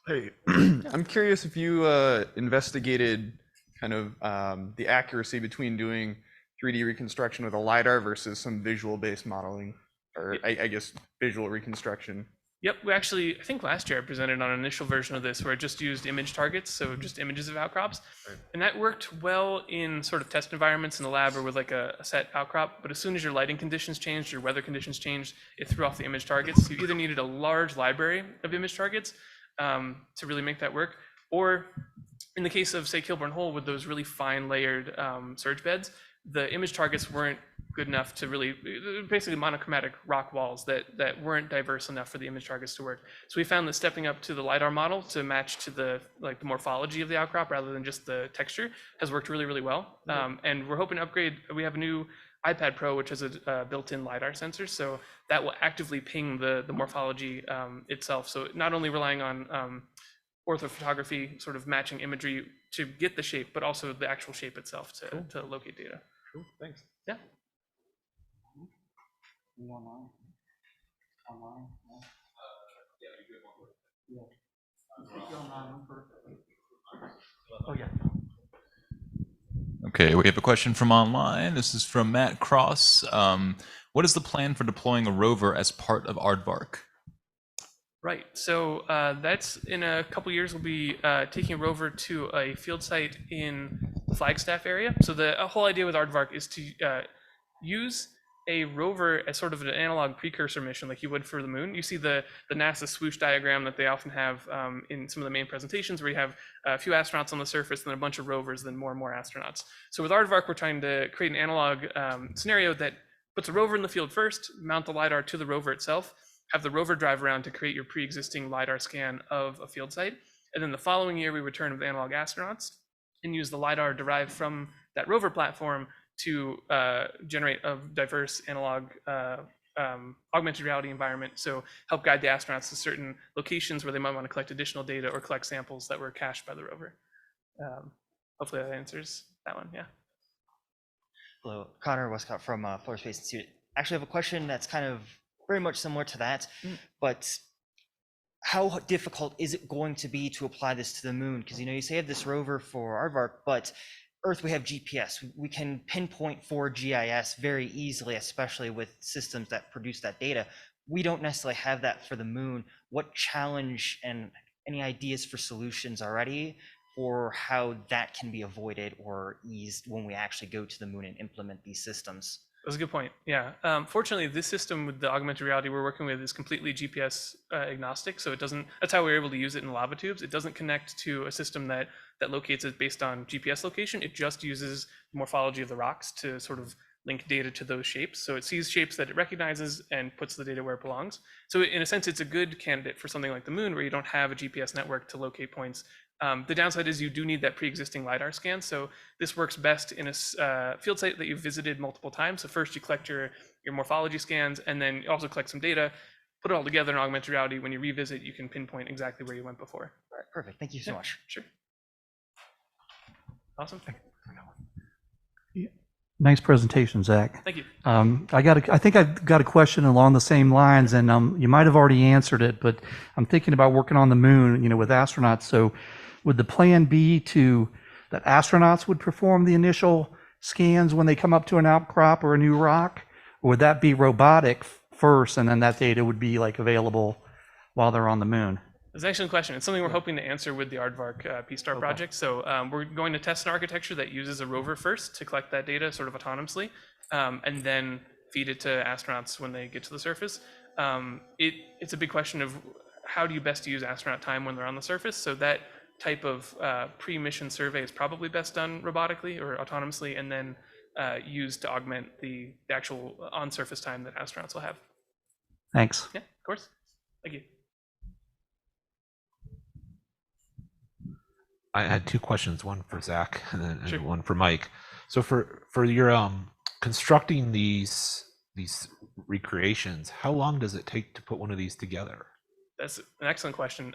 Hey, I'm curious if you investigated kind of the accuracy between doing 3D reconstruction with a LiDAR versus some visual-based modeling, or I guess visual reconstruction. Yep, we actually, I think last year I presented on an initial version of this where it just used image targets, so just images of outcrops. Right. And that worked well in sort of test environments in the lab or with like a set outcrop. But as soon as your lighting conditions changed, your weather conditions changed, it threw off the image targets. You either needed a large library of image targets to really make that work, or in the case of, say, Kilburn Hole with those really fine layered surge beds, the image targets weren't good enough to really, basically monochromatic rock walls that weren't diverse enough for the image targets to work. So we found that stepping up to the LiDAR model to match to the like the morphology of the outcrop rather than just the texture has worked really, really well. And we're hoping to upgrade. We have a new iPad Pro, which has a built-in LiDAR sensor, so that will actively ping the morphology itself. So not only relying on orthophotography, sort of matching imagery to get the shape, but also the actual shape itself to locate data. Cool, thanks. Yeah. Online. Online. Yeah. Oh, yeah. Okay, we have a question from online. This is from Matt Cross. What is the plan for deploying a rover as part of Aardvark? Right. So that's in a couple years. We'll be taking a rover to a field site in the Flagstaff area. So the whole idea with Aardvark is to use a rover as sort of an analog precursor mission, like you would for the moon. You see the NASA swoosh diagram that they often have in some of the main presentations, where you have a few astronauts on the surface, and then a bunch of rovers, then more and more astronauts. So with Aardvark, we're trying to create an analog scenario that puts a rover in the field first, mount the LiDAR to the rover itself, have the rover drive around to create your pre-existing LiDAR scan of a field site. And then the following year, we return with analog astronauts and use the LiDAR derived from that rover platform to generate a diverse analog augmented reality environment. So help guide the astronauts to certain locations where they might want to collect additional data or collect samples that were cached by the rover. Hopefully that answers that one, yeah. Hello, Connor Westcott from Florida Space Institute. Actually, I have a question that's kind of very much similar to that, but how difficult is it going to be to apply this to the moon? Because you say you have this rover for Aardvark, but Earth we have GPS. We can pinpoint for GIS very easily, especially with systems that produce that data. We don't necessarily have that for the moon. What challenge and any ideas for solutions already for how that can be avoided or eased when we actually go to the moon and implement these systems? That's a good point. Yeah. Fortunately, this system with the augmented reality we're working with is completely GPS agnostic. So it doesn't, that's how we're able to use it in lava tubes. It doesn't connect to a system that locates it based on GPS location. It just uses the morphology of the rocks to sort of link data to those shapes. So it sees shapes that it recognizes and puts the data where it belongs. So in a sense, it's a good candidate for something like the moon, where you don't have a GPS network to locate points. The downside is you do need that pre-existing LiDAR scan. So this works best in a field site that you've visited multiple times. So first you collect your morphology scans, and then you also collect some data, put it all together in augmented reality. When you revisit, you can pinpoint exactly where you went before. All right, perfect. Thank you so much. Sure. Awesome. Nice presentation, Zach. Thank you. I think I've got a question along the same lines, and you might have already answered it, but I'm thinking about working on the moon, with astronauts. So would the plan be that astronauts would perform the initial scans when they come up to an outcrop or a new rock? Or would that be robotic first, and then that data would be available while they're on the moon? That's an excellent question. It's something we're hoping to answer with the Aardvark P-STAR project. So we're going to test an architecture that uses a rover first to collect that data sort of autonomously, and then feed it to astronauts when they get to the surface. It's a big question of how do you best use astronaut time when they're on the surface. So that type of pre-mission survey is probably best done robotically or autonomously, and then used to augment the actual on-surface time that astronauts will have. Thanks. Yeah, of course. Thank you. I had two questions, one for Zach and then Sure. one for Mike. So for your constructing these recreations, how long does it take to put one of these together? That's an excellent question.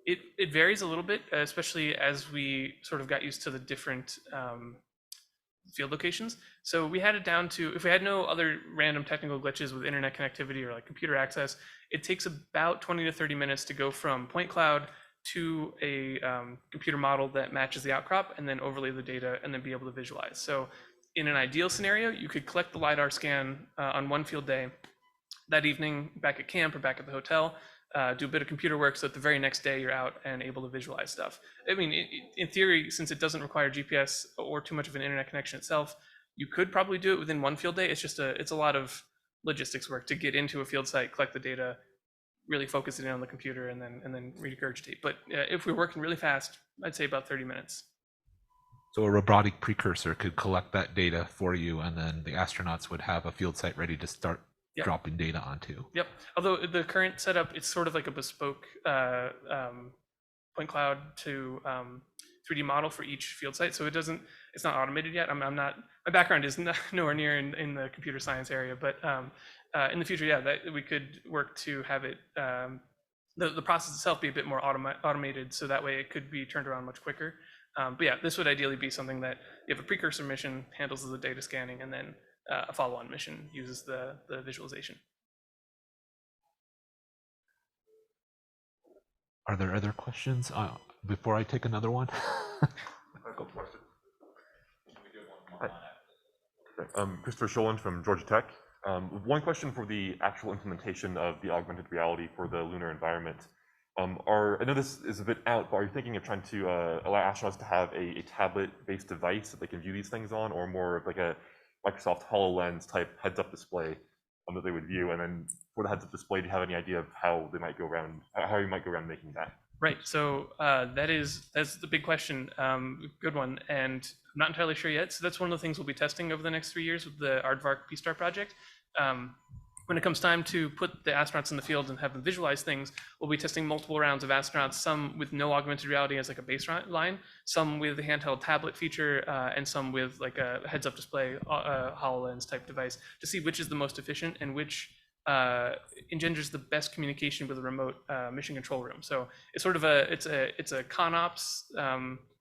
It varies a little bit, especially as we sort of got used to the different field locations. So we had it down to, if we had no other random technical glitches with internet connectivity or computer access, it takes about 20 to 30 minutes to go from point cloud to a computer model that matches the outcrop, and then overlay the data, and then be able to visualize. So in an ideal scenario, you could collect the LiDAR scan on one field day. That evening, back at camp or back at the hotel, do a bit of computer work so that the very next day you're out and able to visualize stuff. I mean, in theory, since it doesn't require GPS or too much of an internet connection itself, you could probably do it within one field day. It's just it's a lot of logistics work to get into a field site, collect the data, really focus it in on the computer, and then regurgitate. But if we're working really fast, I'd say about 30 minutes. So a robotic precursor could collect that data for you, and then the astronauts would have a field site ready to start Yep. dropping data onto. Yep. Although the current setup, it's sort of like a bespoke point cloud to 3D model for each field site. So it's not automated yet. I'm not, my background is nowhere near in the computer science area, but in the future, yeah, that we could work to have it, the process itself be a bit more automated, so that way it could be turned around much quicker. But yeah, this would ideally be something that you have a precursor mission, handles the data scanning, and then a follow-on mission uses the visualization. Are there other questions before I take another one? Christopher Sholin from Georgia Tech. One question for the actual implementation of the augmented reality for the lunar environment. I know this is a bit out, but are you thinking of trying to allow astronauts to have a tablet-based device that they can view these things on, or more of like a Microsoft HoloLens type heads-up display that they would view? And then for the heads-up display, do you have any idea of how you might go around making that? Right. So that's the big question. Good one, and I'm not entirely sure yet. So that's one of the things we'll be testing over the next 3 years with the Aardvark BSTAR project. When it comes time to put the astronauts in the field and have them visualize things, we'll be testing multiple rounds of astronauts, some with no augmented reality as like a baseline, some with a handheld tablet feature, and some with like a heads-up display HoloLens type device, to see which is the most efficient and which engenders the best communication with a remote mission control room. So it's sort of it's a ConOps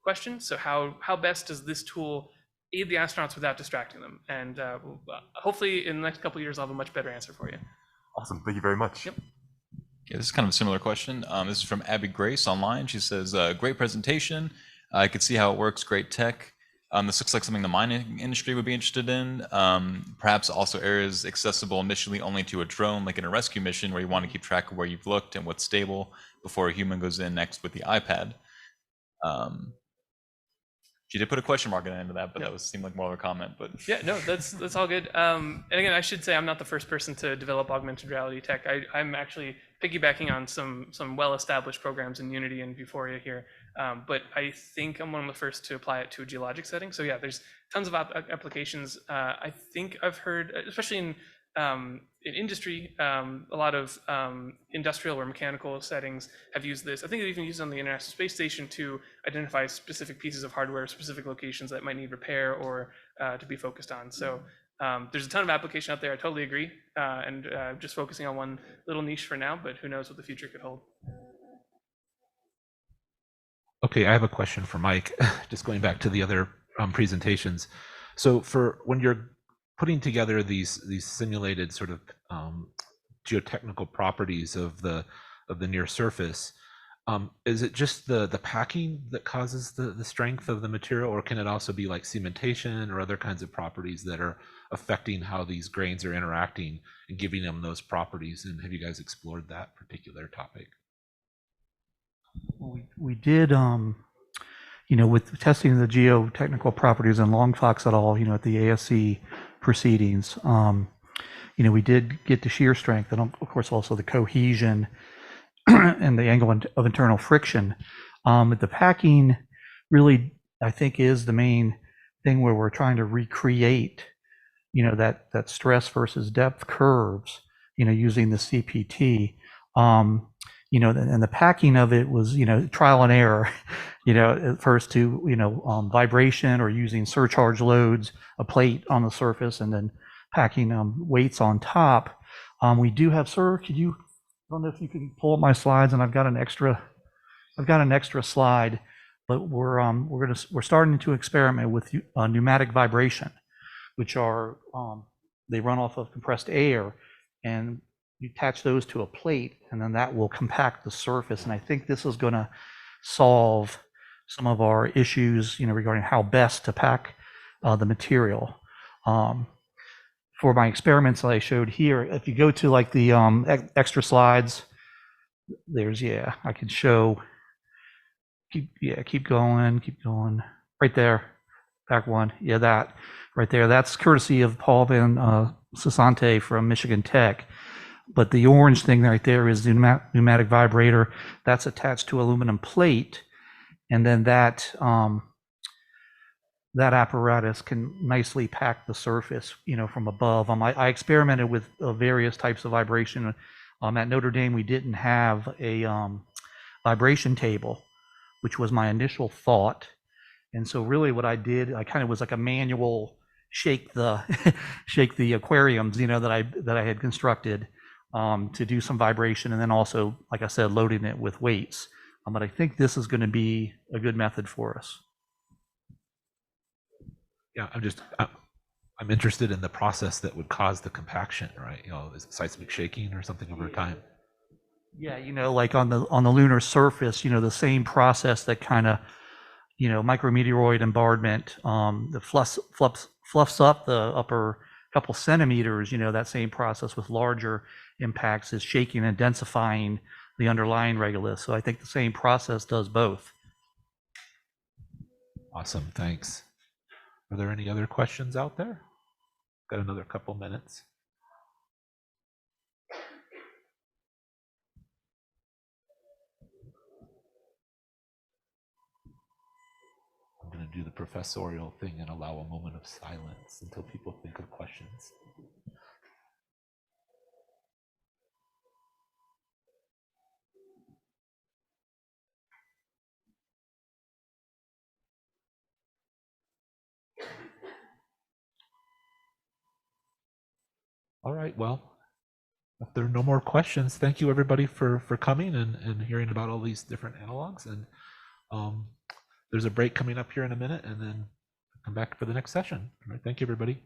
question. So how best does this tool aid the astronauts without distracting them? And hopefully in the next couple of years, I'll have a much better answer for you. Awesome. Thank you very much. Yep. Yeah, this is kind of a similar question. This is from Abby Grace online. She says, great presentation. I could see how it works. Great tech. This looks like something the mining industry would be interested in. Perhaps also areas accessible initially only to a drone, like in a rescue mission where you want to keep track of where you've looked and what's stable before a human goes in next with the iPad. She did put a question mark at the end of that, but that seemed like more of a comment. But yeah, no, that's all good. And again, I should say I'm not the first person to develop augmented reality tech. I'm actually piggybacking on some well-established programs in Unity and Vuforia here. But I think I'm one of the first to apply it to a geologic setting. So yeah, there's tons of applications. I think I've heard, especially in industry, a lot of industrial or mechanical settings have used this. I think they've even used it on the International Space Station to identify specific pieces of hardware, specific locations that might need repair or to be focused on. So there's a ton of application out there. I totally agree. And just focusing on one little niche for now, but who knows what the future could hold. Okay, I have a question for Mike, just going back to the other presentations. So for when you're putting together these simulated sort of geotechnical properties of the near surface, is it just the packing that causes the strength of the material, or can it also be like cementation or other kinds of properties that are affecting how these grains are interacting and giving them those properties? And have you guys explored that particular topic? We did, with testing the geotechnical properties in Long Fox et al., at the ASC proceedings, we did get the shear strength and of course also the cohesion and the angle of internal friction. The packing really, I think, is the main thing where we're trying to recreate, that stress versus depth curves, using the CPT. And the packing of it was, trial and error, at first to, vibration or using surcharge loads, a plate on the surface, and then packing weights on top. We do have, sir, I don't know if you can pull up my slides, and I've got an extra slide, but we're starting to experiment with pneumatic vibration, which are, they run off of compressed air, and you attach those to a plate, and then that will compact the surface. And I think this is going to solve some of our issues, regarding how best to pack the material. For my experiments that I showed here, if you go to like the extra slides, there's, I can show, keep going, right there, back one, that right there, that's courtesy of Paul Van Sasante from Michigan Tech. But the orange thing right there is the pneumatic vibrator that's attached to aluminum plate, and then that that apparatus can nicely pack the surface, from above. I experimented with various types of vibration. At Notre Dame, we didn't have a vibration table, which was my initial thought. And so really what I did, I kind of was like a manual shake the shake the aquariums, that I had constructed to do some vibration, and then also, like I said, loading it with weights. But I think this is going to be a good method for us. Yeah, I'm interested in the process that would cause the compaction, right? Is it seismic shaking or something over time? Yeah, like on the lunar surface, the same process that kind of, micrometeoroid bombardment, that fluffs up the upper couple centimeters, that same process with larger impacts is shaking and densifying the underlying regolith. So I think the same process does both. Awesome, thanks. Are there any other questions out there? Got another couple minutes. I'm going to do the professorial thing and allow a moment of silence until people think of questions. All right, well, if there are no more questions, thank you everybody for coming and hearing about all these different analogs. And there's a break coming up here in a minute, and then come back for the next session. All right, thank you everybody.